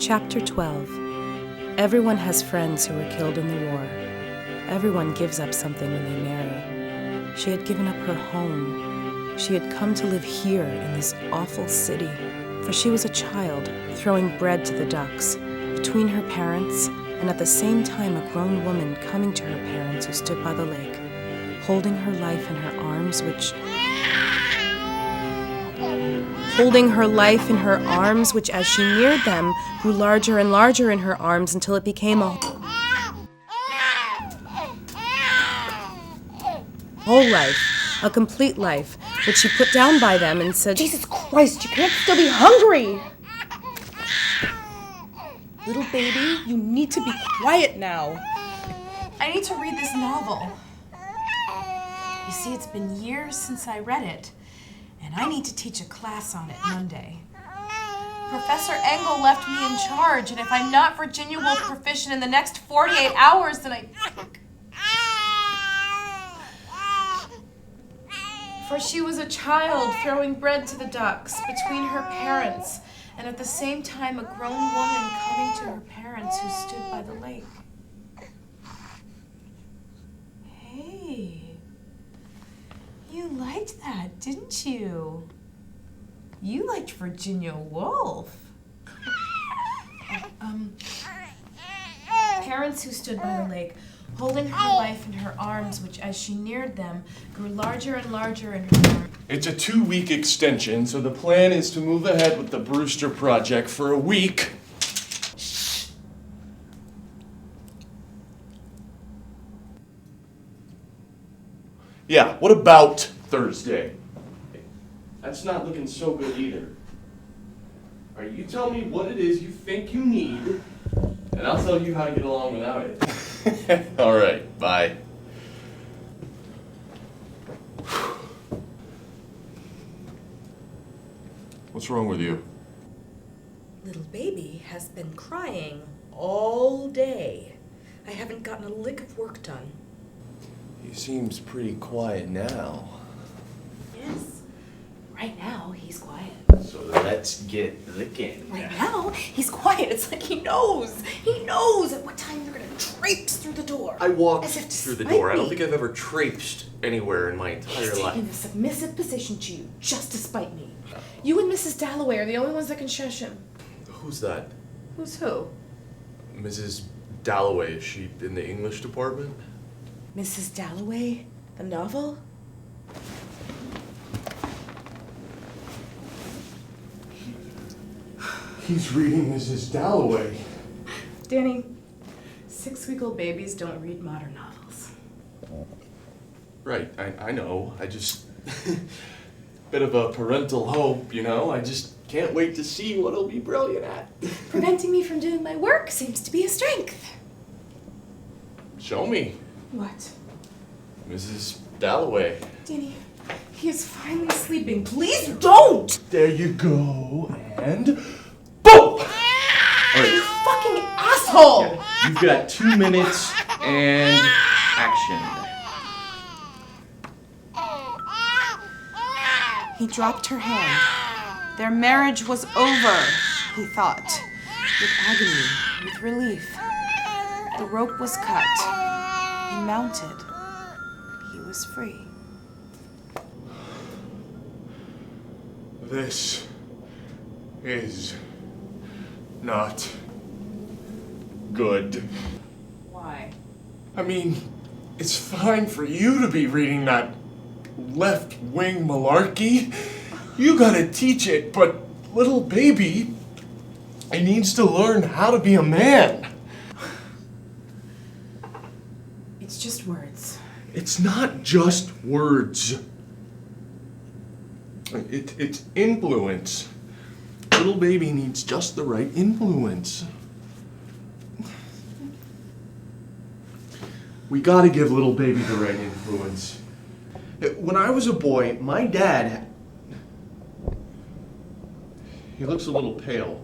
Chapter 12. Everyone has friends who were killed in the war. Everyone gives up something when they marry. She had given up her home. She had come to live here in this awful city, for she was a child, throwing bread to the ducks, between her parents, and at the same time a grown woman coming to her parents who stood by the lake, holding her life in her arms, which as she neared them grew larger and larger in her arms until it became a whole life, a complete life, which she put down by them and said, "Jesus Christ, you can't still be hungry! Little baby, you need to be quiet now. I need to read this novel. You see, it's been years since I read it, and I need to teach a class on it Monday. Professor Engel left me in charge, and if I'm not Virginia Woolf proficient in the next 48 hours, then For she was a child throwing bread to the ducks between her parents, and at the same time a grown woman coming to her parents who stood by the lake. Hey, you liked that, didn't you? You liked Virginia Woolf. Parents who stood by the lake, holding her life in her arms, which as she neared them, grew larger and larger in her arms. It's a 2-week extension, so the plan is to move ahead with the Brewster project for a week. Yeah, what about Thursday? That's not looking so good either. All right, you tell me what it is you think you need, and I'll tell you how to get along without it. All right, bye. What's wrong with you? Little baby has been crying all day. I haven't gotten a lick of work done. He seems pretty quiet now. Yes. Right now, he's quiet. So let's get licking. Right now, he's quiet. It's like he knows. He knows at what time you're going to traipse through the door. I walked As if to through the spite door. I don't me. think I've ever traipsed anywhere in my entire He's life. taking a submissive position to you just to spite me. You and Mrs. Dalloway are the only ones that can shush him. Who's that? Who's who? Mrs. Dalloway. Is she in the English department? Mrs. Dalloway? The novel? He's reading Mrs. Dalloway. Danny, 6-week-old babies don't read modern novels. Right, I know. I just... bit of a parental hope, you know? I just can't wait to see what he'll be brilliant at. Preventing me from doing my work seems to be a strength. Show me. What? Mrs. Dalloway. Danny, he is finally sleeping. Please don't! There you go, and boom! You fucking asshole! Yeah, you've got 2 minutes and action. He dropped her hand. Their marriage was over, he thought, with agony, with relief. The rope was cut. He mounted. He was free. This is not good. Why? I mean, it's fine for you to be reading that left-wing malarkey. You gotta teach it, but little baby, he needs to learn how to be a man. It's just words. It's not just words. It's influence. Little baby needs just the right influence. We gotta give little baby the right influence. When I was a boy, my dad... He looks a little pale.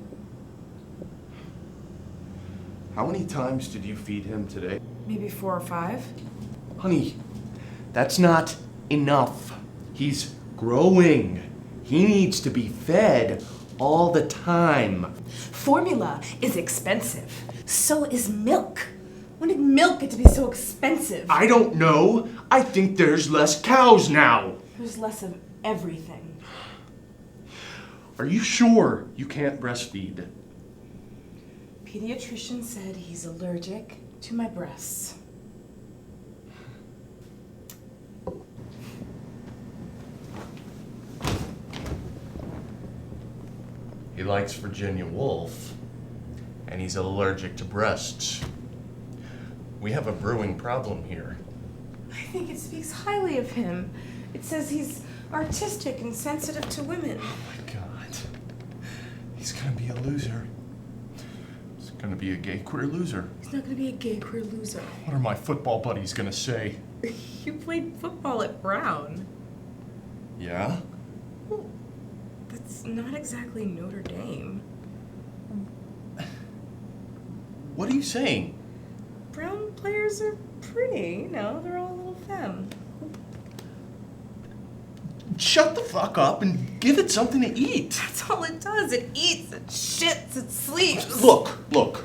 How many times did you feed him today? Maybe 4 or 5. Honey, that's not enough. He's growing. He needs to be fed all the time. Formula is expensive. So is milk. When did milk get to be so expensive? I don't know. I think there's less cows now. There's less of everything. Are you sure you can't breastfeed? Pediatrician said he's allergic to my breasts. He likes Virginia Woolf, and he's allergic to breasts. We have a brewing problem here. I think it speaks highly of him. It says he's artistic and sensitive to women. Oh my God. He's gonna be a loser. He's gonna be a gay queer loser. He's not gonna be a gay queer loser. What are my football buddies gonna say? You played football at Brown. Yeah? That's not exactly Notre Dame. What are you saying? Brown players are pretty, you know, they're all a little femme. Shut the fuck up and give it something to eat. That's all it does. It eats, it shits, it sleeps. Look.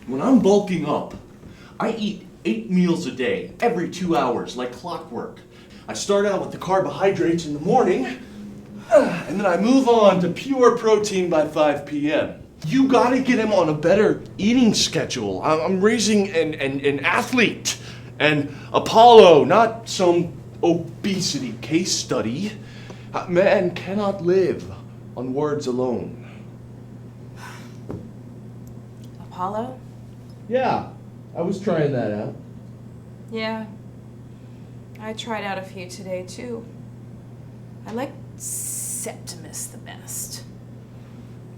When I'm bulking up, I eat 8 meals a day, every 2 hours, like clockwork. I start out with the carbohydrates in the morning, and then I move on to pure protein by 5 p.m. You gotta get him on a better eating schedule. I'm raising an athlete, and Apollo, not some obesity case study. Man cannot live on words alone. Apollo? Yeah, I was trying that out. Yeah. I tried out a few today, too. I like Septimus the best.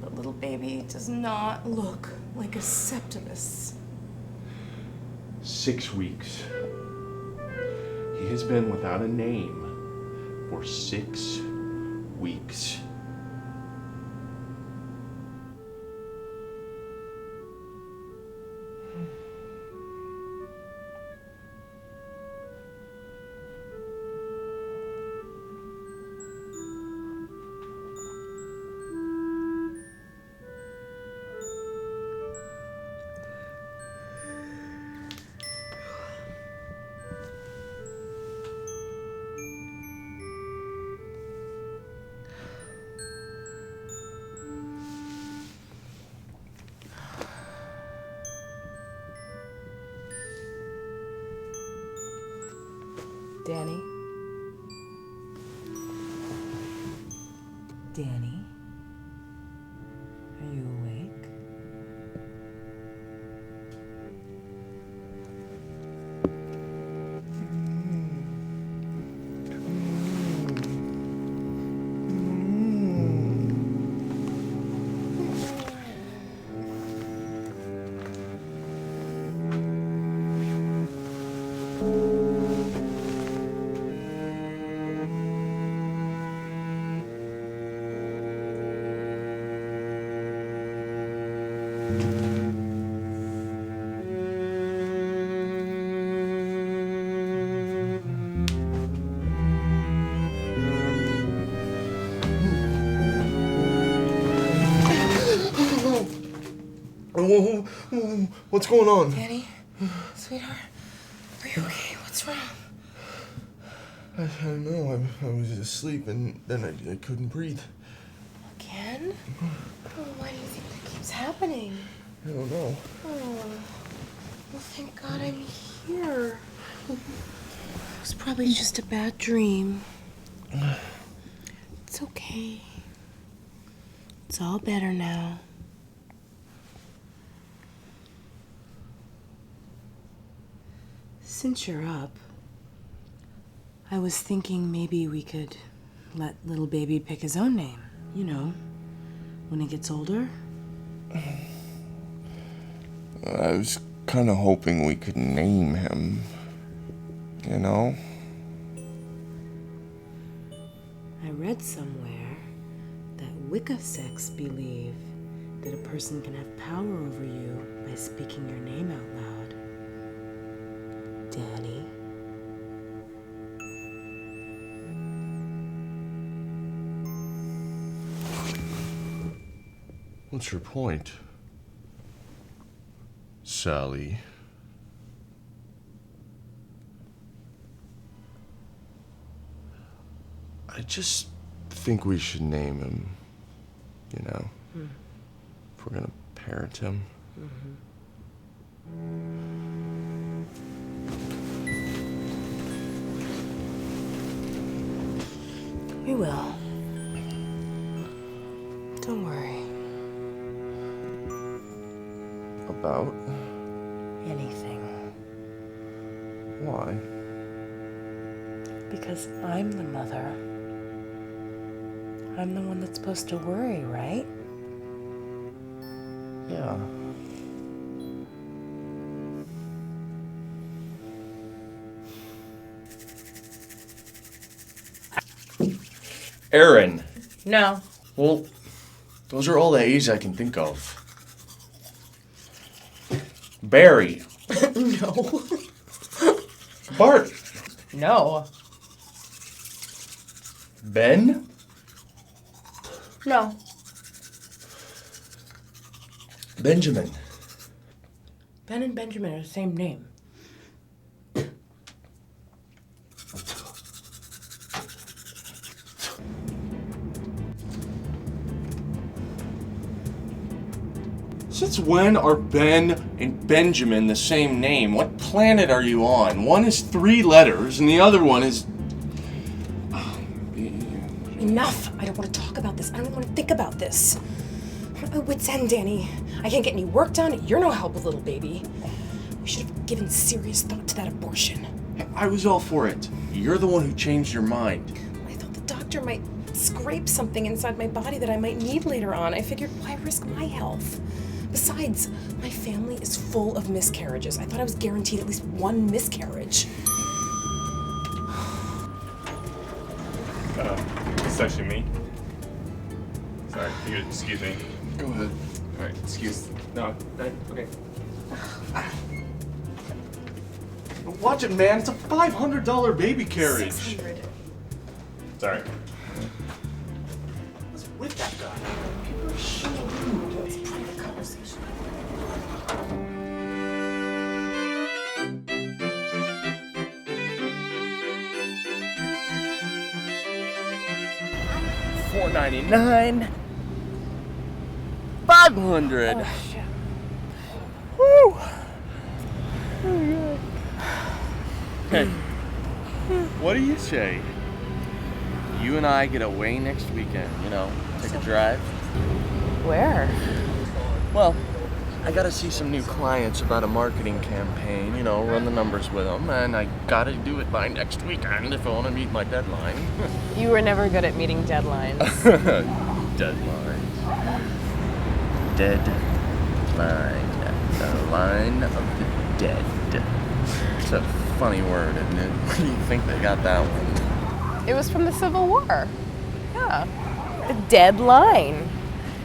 But little baby does not look like a Septimus. 6 weeks. He has been without a name for 6 weeks. Danny? Danny? Are you awake? What's going on? Danny, sweetheart, are you okay? What's wrong? I don't know. I was asleep and then I couldn't breathe. Again? Oh, why do you think that keeps happening? I don't know. Oh, well, thank God I'm here. It was probably just a bad dream. It's okay. It's all better now. Since you're up, I was thinking maybe we could let little baby pick his own name. You know, when he gets older. I was kind of hoping we could name him, you know? I read somewhere that Wicca sects believe that a person can have power over you by speaking your name out loud. Danny. What's your point, Sally? I just think we should name him, you know, if we're gonna parent him. We will. Don't worry. About? Anything. Why? Because I'm the mother. I'm the one that's supposed to worry, right? Yeah. Aaron. No. Well, those are all the A's I can think of. Barry. No. Bart. No. Ben. No. Benjamin. Ben and Benjamin are the same name. Since when are Ben and Benjamin the same name? What planet are you on? One is 3 letters and the other one is... Enough. I don't want to talk about this. I don't want to think about this. Wit's end, Danny. I can't get any work done. You're no help with little baby. We should have given serious thought to that abortion. I was all for it. You're the one who changed your mind. I thought the doctor might scrape something inside my body that I might need later on. I figured, why risk my health? Besides, my family is full of miscarriages. I thought I was guaranteed at least 1 miscarriage. It's actually me. Sorry, you could excuse me. Go ahead. All right, excuse. No, okay. Watch it, man. It's a $500 baby carriage. 600. Sorry. What's with that guy? People are so rude. It's a private conversation. $4.99. $500. Oh, shit. Woo! Hey, what do you say? You and I get away next weekend, you know, take a drive. Where? Well, I gotta see some new clients about a marketing campaign, you know, run the numbers with them, and I gotta do it by next weekend if I wanna meet my deadline. You were never good at meeting deadlines. Deadline. Deadline. The line of the dead. It's a funny word, isn't it? Where do you think they got that one? It was from the Civil War. Yeah. The dead line.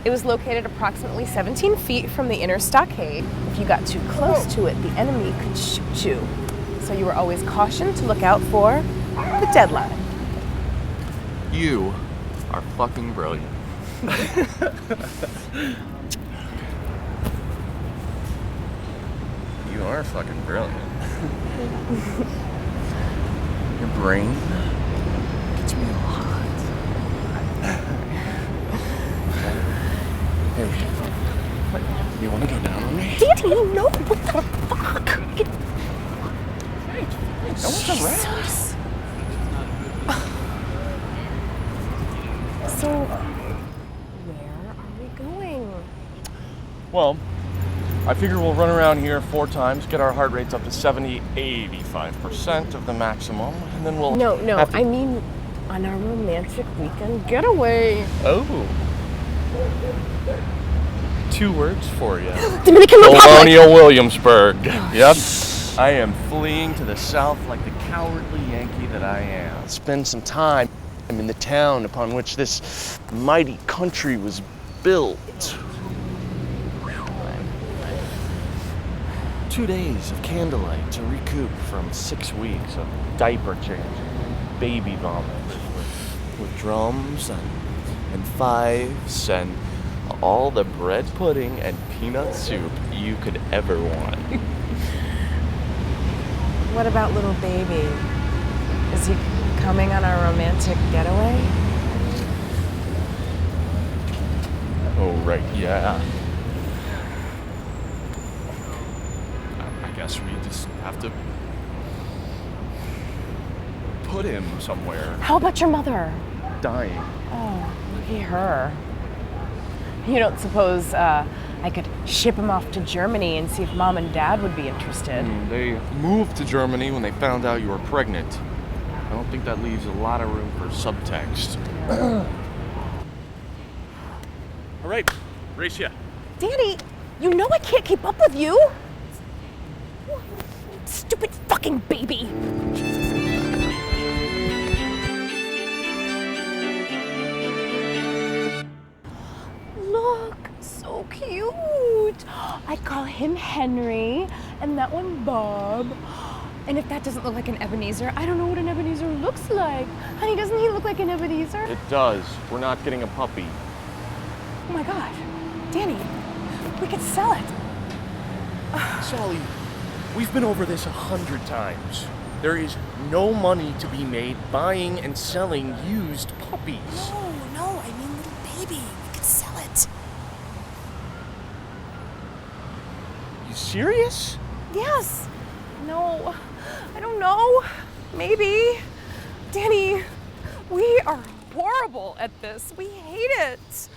It was located approximately 17 feet from the inner stockade. If you got too close to it, the enemy could shoot you. So you were always cautioned to look out for the dead line. You are fucking brilliant. You are fucking brilliant. Your brain gets me all hot. Hey, what, you want to go down on me? Daddy, no! What the fuck? Hey, no one's around. Jesus. So, where are we going? Well, I figure we'll run around here 4 times, get our heart rates up to 70, 85% of the maximum, and then we'll... No, have to- I mean on our romantic weekend getaway. Oh. 2 words for you. Dominican Republic! Colonial Williamsburg. Yep. I am fleeing to the south like the cowardly Yankee that I am. Spend some time in the town upon which this mighty country was built. 2 days of candlelight to recoup from 6 weeks of diaper changing, baby vomit, with drums and fifes and all the bread pudding and peanut soup you could ever want. What about little baby? Is he coming on our romantic getaway? Oh, right, yeah. I guess we just have to put him somewhere. How about your mother? Dying. Oh, lucky her. You don't suppose I could ship him off to Germany and see if Mom and Dad would be interested? They moved to Germany when they found out you were pregnant. I don't think that leaves a lot of room for subtext. All right, Racia. Danny, you know I can't keep up with you. Stupid fucking baby. Look, so cute. I'd call him Henry and that one Bob. And if that doesn't look like an Ebenezer, I don't know what an Ebenezer looks like. Honey, doesn't he look like an Ebenezer? It does. We're not getting a puppy. Oh my God, Danny, we could sell it. Sally, we've been over this 100 times. There is no money to be made buying and selling used puppies. No, I mean little baby. We could sell it. You serious? Yes. No, I don't know. Maybe. Danny, we are horrible at this. We hate it.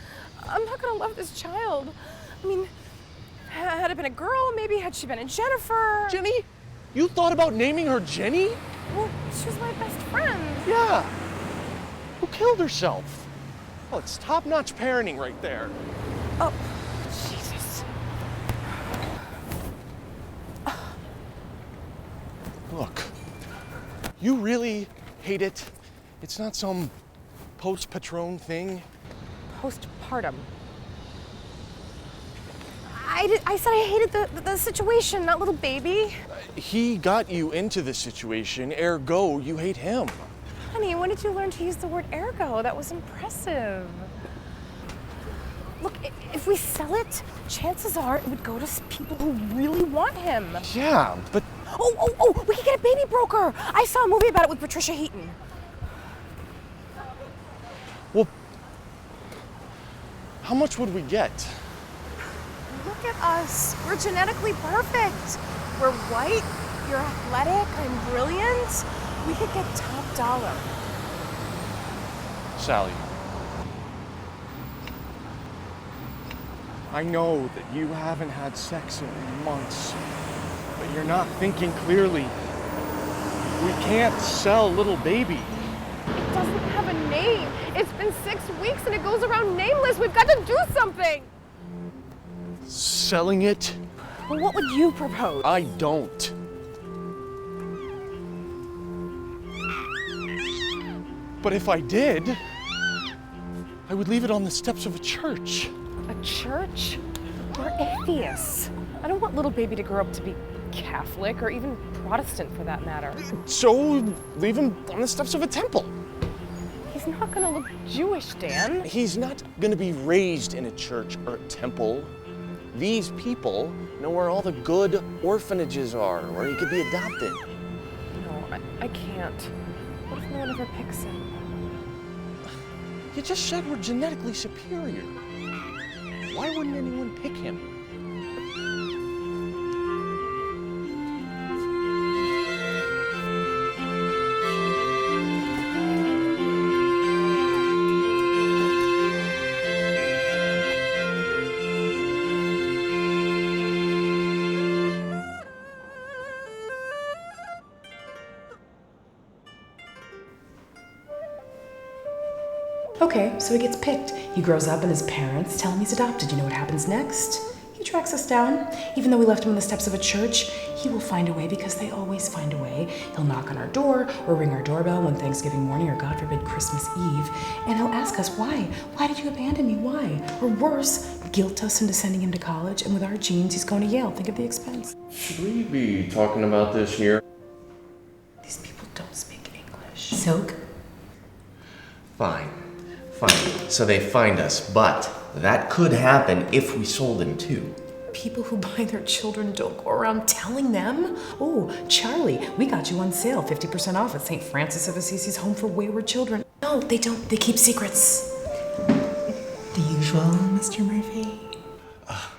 I'm not gonna love this child. I mean, had it been a girl, maybe had she been a Jennifer. Jenny? You thought about naming her Jenny? Well, she was my best friend. Yeah. Who killed herself? Well, it's top-notch parenting right there. Oh, Jesus. Look, you really hate it. It's not some post-Patron thing. Postpartum. I said I hated the situation, not little baby. He got you into this situation, ergo you hate him. Honey, when did you learn to use the word ergo? That was impressive. Look, if we sell it, chances are it would go to people who really want him. Yeah, but... Oh, we could get a baby broker. I saw a movie about it with Patricia Heaton. Well, how much would we get? Look at us. We're genetically perfect. We're white, you're athletic, I'm brilliant. We could get top dollar. Sally, I know that you haven't had sex in months, but you're not thinking clearly. We can't sell little baby. It doesn't have a name. It's been 6 weeks and it goes around nameless. We've got to do something. Selling it? Well, what would you propose? I don't. But if I did, I would leave it on the steps of a church. A church? We're atheists. I don't want little baby to grow up to be Catholic or even Protestant for that matter. So leave him on the steps of a temple. He's not gonna look Jewish, Dan. He's not gonna be raised in a church or a temple. These people know where all the good orphanages are, where he could be adopted. No, I can't. What if no one ever picks him? You just said we're genetically superior. Why wouldn't anyone pick him? Okay, so he gets picked. He grows up and his parents tell him he's adopted. You know what happens next? He tracks us down. Even though we left him on the steps of a church, he will find a way because they always find a way. He'll knock on our door or ring our doorbell on Thanksgiving morning or, God forbid, Christmas Eve. And he'll ask us, why? Why did you abandon me? Why? Or worse, guilt us into sending him to college. And with our genes, he's going to Yale. Think of the expense. Should we be talking about this here? These people don't speak English. Silk? Fine. So they find us, but that could happen if we sold him too. People who buy their children don't go around telling them. Oh, Charlie, we got you on sale, 50% off at St. Francis of Assisi's Home for Wayward Children. No, they don't. They keep secrets. The usual, Mr. Murphy.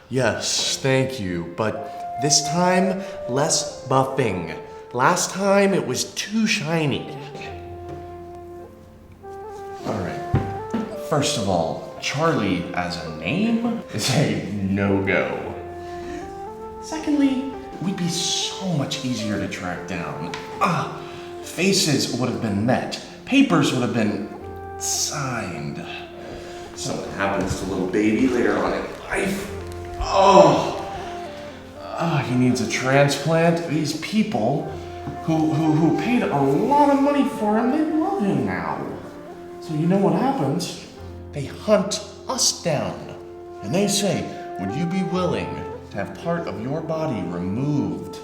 Yes, thank you, but this time, less buffing. Last time, it was too shiny. Alright, first of all, Charlie as a name is a no-go. Secondly, we'd be so much easier to track down. Faces would have been met. Papers would have been signed. Something happens to little baby later on in life. He needs a transplant. These people who paid a lot of money for him, they love him now. So you know what happens? They hunt us down. And they say, would you be willing to have part of your body removed?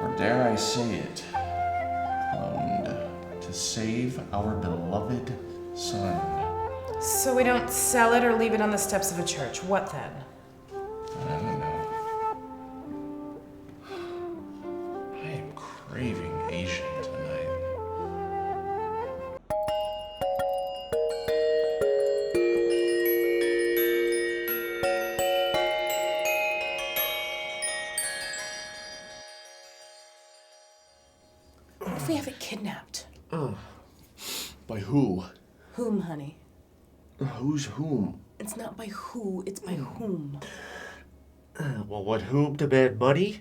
Or dare I say it, cloned, to save our beloved son? So we don't sell it or leave it on the steps of a church. What then? I don't know. I am craving Asian tonight. What if we have it kidnapped? By who? Whom, honey? Who's whom? It's not by who, it's by whom. Well, what, whom to bad money?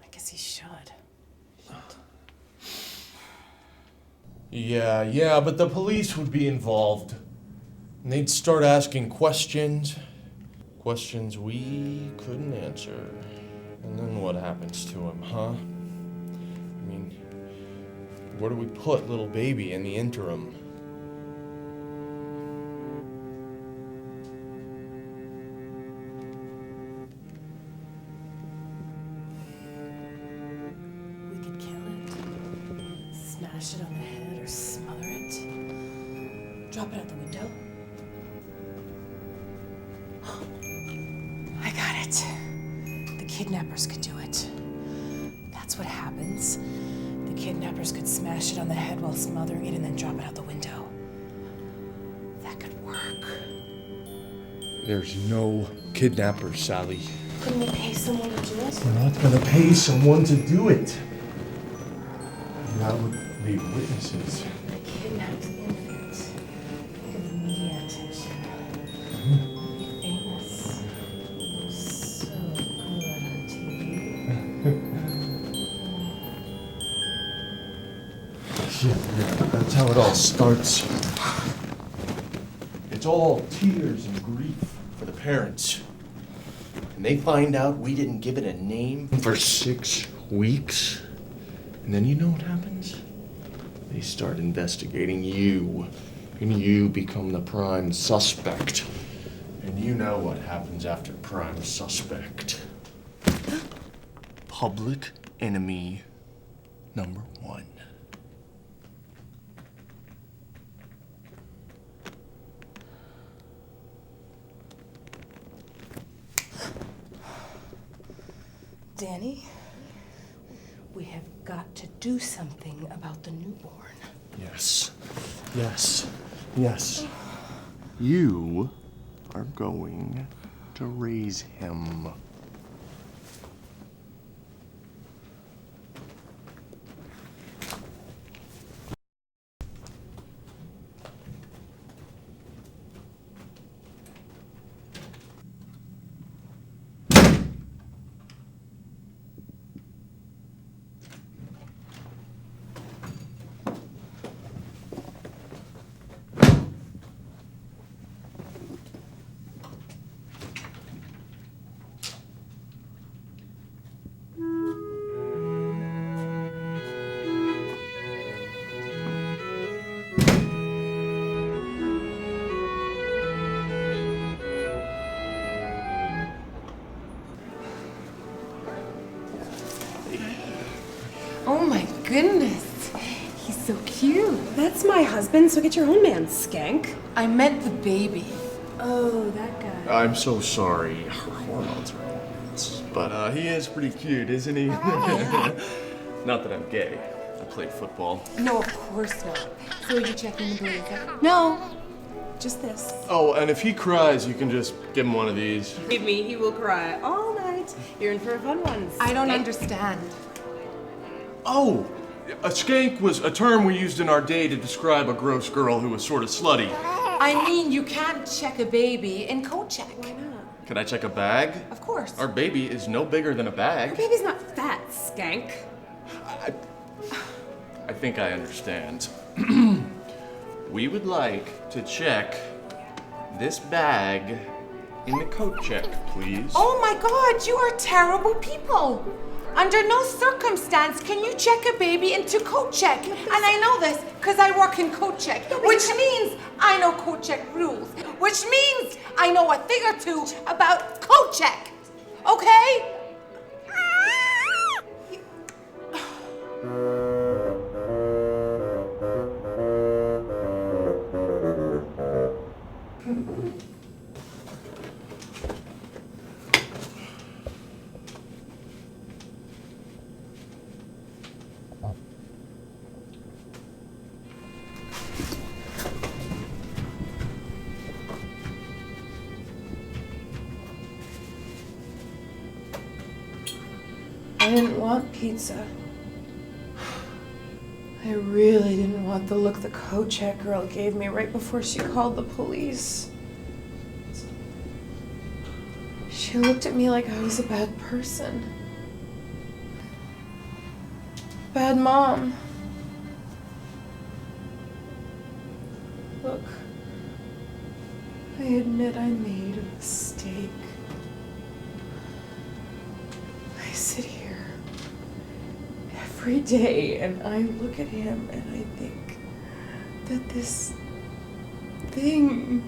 I guess he should. Yeah, but the police would be involved. And they'd start asking questions. Questions we couldn't answer. And then what happens to him, huh? I mean, where do we put little baby in the interim? We could kill it, smash it on the head or smother it, drop it out the window. I got it. The kidnappers could do it. That's what happens. The kidnappers could smash it on the head while smothering it and then drop it out the window. That could work. There's no kidnappers, Sally. Couldn't we pay someone to do it? We're not gonna pay someone to do it. That would leave witnesses. The kidnapped infant. Give the media attention. Be famous. So good on TV. Yeah, that's how it all starts. It's all tears and grief for the parents. And they find out we didn't give it a name for 6 weeks. And then you know what happens? They start investigating you. And you become the prime suspect. And you know what happens after prime suspect. Public enemy number 1. Danny, we have got to do something about the newborn. Yes. You are going to raise him. Oh my goodness. He's so cute. That's my husband, so get your own man, skank. I meant the baby. Oh, that guy. I'm so sorry. Her hormones are all nuts. But he is pretty cute, isn't he? Not that I'm gay. I played football. No, of course not. So are you checking the blazer? No, just this. Oh, and if he cries, you can just give him one of these. Believe me, he will cry all night. You're in for a fun one. I don't skank. understand. Oh, a skank was a term we used in our day to describe a gross girl who was sort of slutty. I mean, you can't check a baby in coat check. Why not? Can I check a bag? Of course. Our baby is no bigger than a Your bag. baby's not fat, skank. I think I understand. We would like to check this bag in the coat check, please. Oh my God, you are terrible people. Under no circumstance can you check a baby into coat check. And I know this because I work in coat check, which means I know coat check rules, which means I know a thing or two about coat check. Okay? I didn't want pizza. I really didn't want the look the coat check girl gave me right before she called the police. She looked at me like I was a bad person. Bad mom. Look, I admit I made a mistake. I sit here every day and I look at him and I think that this thing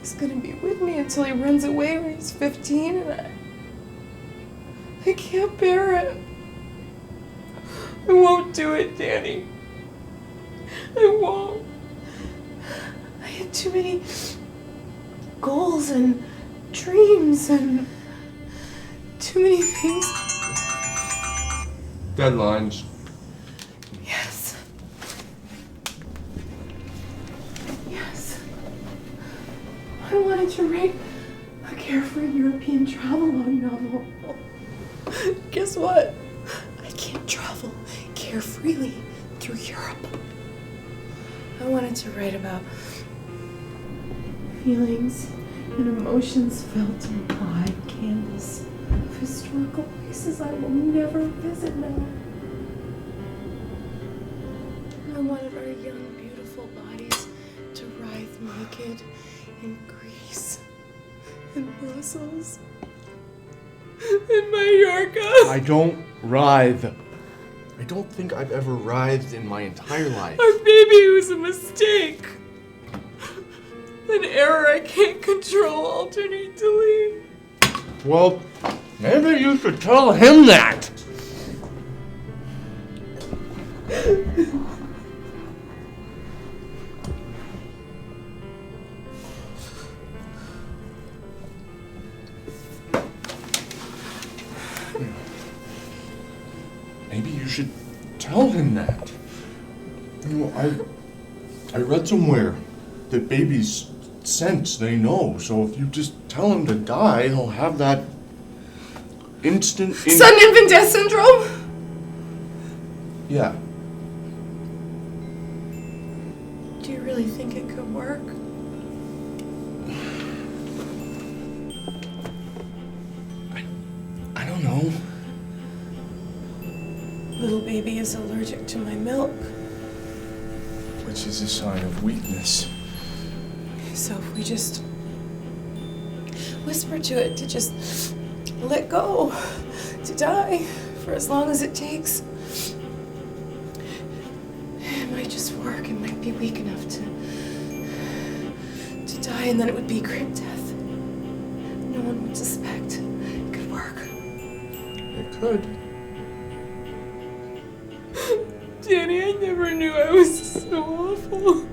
is gonna be with me until he runs away when he's 15 and I can't bear it. I won't do it, Danny. I won't. I had too many goals and dreams and too many things. Deadlines. Yes. Yes. I wanted to write a carefree European travelogue novel. Guess what? I can't travel carefreely through Europe. I wanted to write about feelings and emotions felt in wide canvas of historical places I will never visit now. I wanted our young, beautiful bodies to writhe naked in Greece, in Brussels, in Mallorca. I don't writhe. I don't think I've ever writhed in my entire life. Our baby was a mistake. An error I can't control, alternate delete. Well, maybe you should tell him that. Maybe you should tell him that. You know, I read somewhere that babies sense, they know. So if you just tell him to die, he'll have that instant. Sudden infant death syndrome? Yeah. Do you really think it could work? I don't know. Little baby is allergic to my milk. Which is a sign of weakness. So if we just whisper to it to just let go, to die for as long as it takes, it might just work. It might be weak enough to die, and then it would be crib death. No one would suspect. It could work. It could. Danny, I never never knew I was so awful.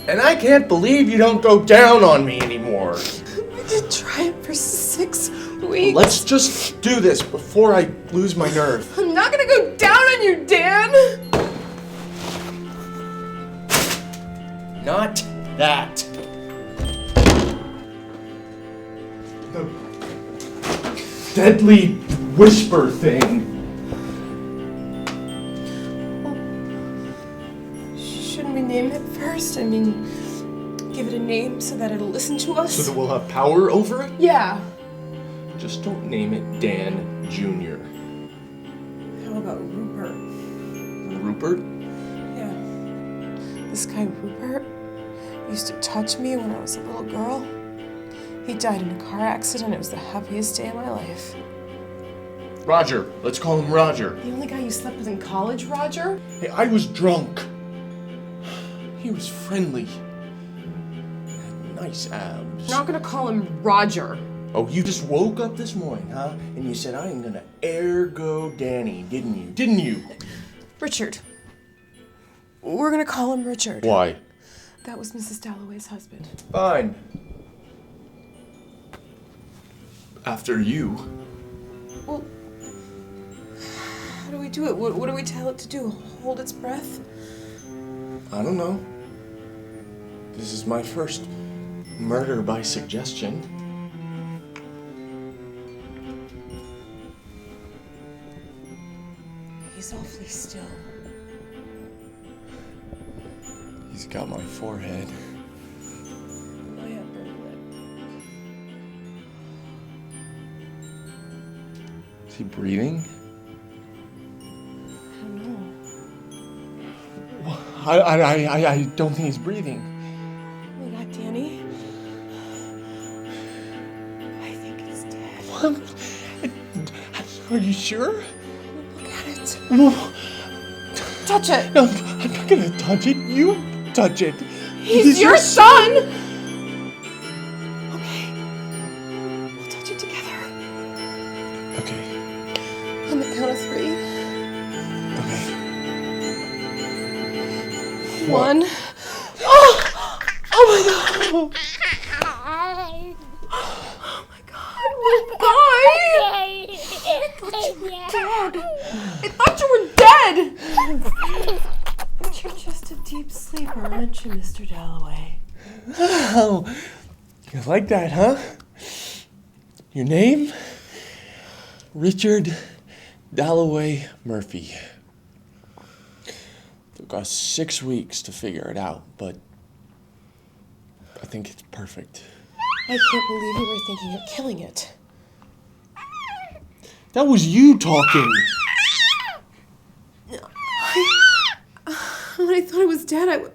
And I can't believe you don't go down on me anymore. I did try it for 6 weeks. Let's just do this before I lose my nerve. I'm not gonna go down on you, Dan! Not that. The deadly whisper thing. Shouldn't we name it first? I mean, give it a name so that it'll listen to us? So that we'll have power over it? Yeah. Just don't name it Dan Jr. How about Rupert? Rupert? Yeah. This guy Rupert used to touch me when I was a little girl. He died in a car accident. It was the happiest day of my life. Roger. Let's call him Roger. The only guy you slept with in college, Roger? Hey, I was drunk. He was friendly. Had nice abs. You're not gonna call him Roger. Oh, you just woke up this morning, huh? And you said, I am gonna ergo Danny, didn't you? Didn't you? Richard. We're gonna call him Richard. Why? That was Mrs. Dalloway's husband. Fine. After you. Well, how do we do it? What do we tell it to do? Hold its breath? I don't know. This is my first murder by suggestion. He's awfully still. He's got my forehead. My upper lip. Is he breathing? I don't know. Well, I don't think he's breathing. Oh my God, Danny. I think it's dead. What? Are you sure? Look at it. No, Touch it. I'm not gonna touch it. You touch it. He's your son. Okay. We'll touch it together. Okay. On the count of 3. Okay. 1. Oh! Oh my God! Oh my God! Little guy! I thought you were dead! I thought you were dead! But you're just a deep sleeper, aren't you, Mr. Dalloway? Oh, you like that, huh? Your name? Richard Dalloway Murphy. Took us 6 weeks to figure it out, but I think it's perfect. I can't believe you were thinking of killing it. That was you talking. When I thought it was dead,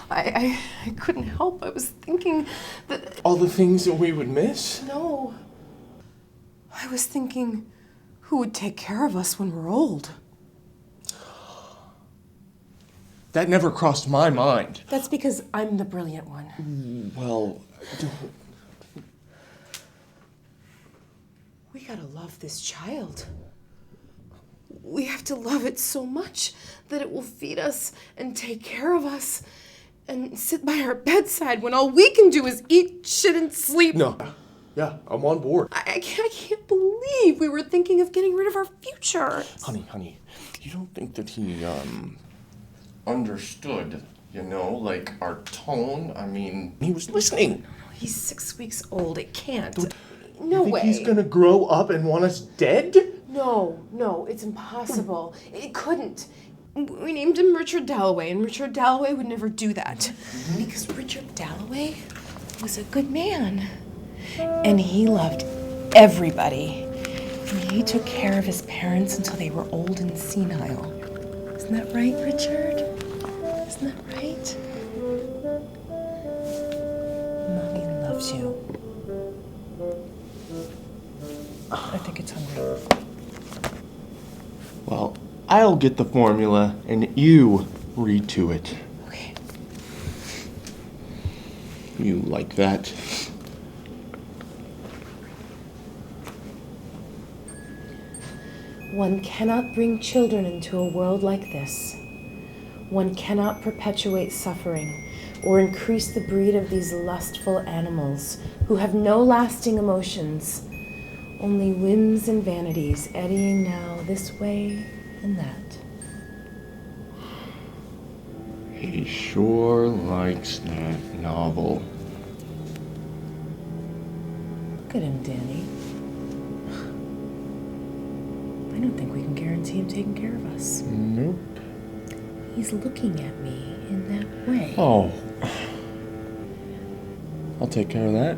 I couldn't help. I was thinking that... All the things that we would miss? No. I was thinking, who would take care of us when we're old? That never crossed my mind. That's because I'm the brilliant one. Well, We gotta love this child. We have to love it so much that it will feed us and take care of us and sit by our bedside when all we can do is eat, shit, and sleep. no. Yeah, I'm on board. I can't believe we were thinking of getting rid of our future. Honey, you don't think that he, understood, you know, like our tone? I mean, he was listening. He's 6 weeks old. It can't. You No think way. he's gonna grow up and want us dead? No, it's impossible. It couldn't. We named him Richard Dalloway, and Richard Dalloway would never do that. Because Richard Dalloway was a good man. And he loved everybody. And he took care of his parents until they were old and senile. Isn't that right, Richard? Isn't that right? Mommy loves you. I think it's hungry. Well, I'll get the formula and you read to it. Okay. You like that? One cannot bring children into a world like this. One cannot perpetuate suffering or increase the breed of these lustful animals who have no lasting emotions, only whims and vanities eddying now this way and that. He sure likes that novel. Look at him, Danny. I don't think we can guarantee him taking care of us. Nope. He's looking at me in that way. Oh. I'll take care of that.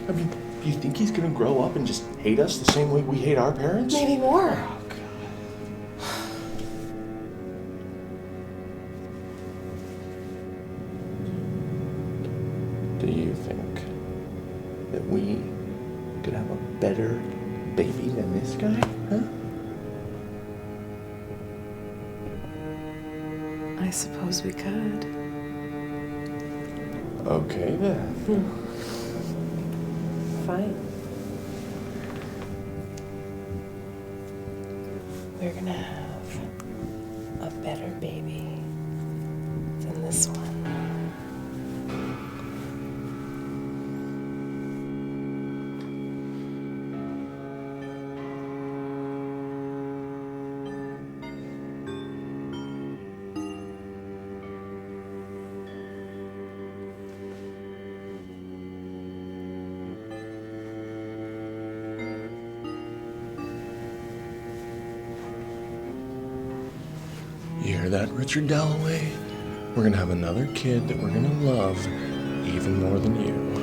I mean, do you think he's gonna grow up and just hate us the same way we hate our parents? Maybe more. Oh, God. Do you think that we could have a better baby than this guy, huh? I suppose we could. Okay then. Fine. We're gonna have a better baby than this one. You hear that, Richard Dalloway? We're gonna have another kid that we're gonna love even more than you.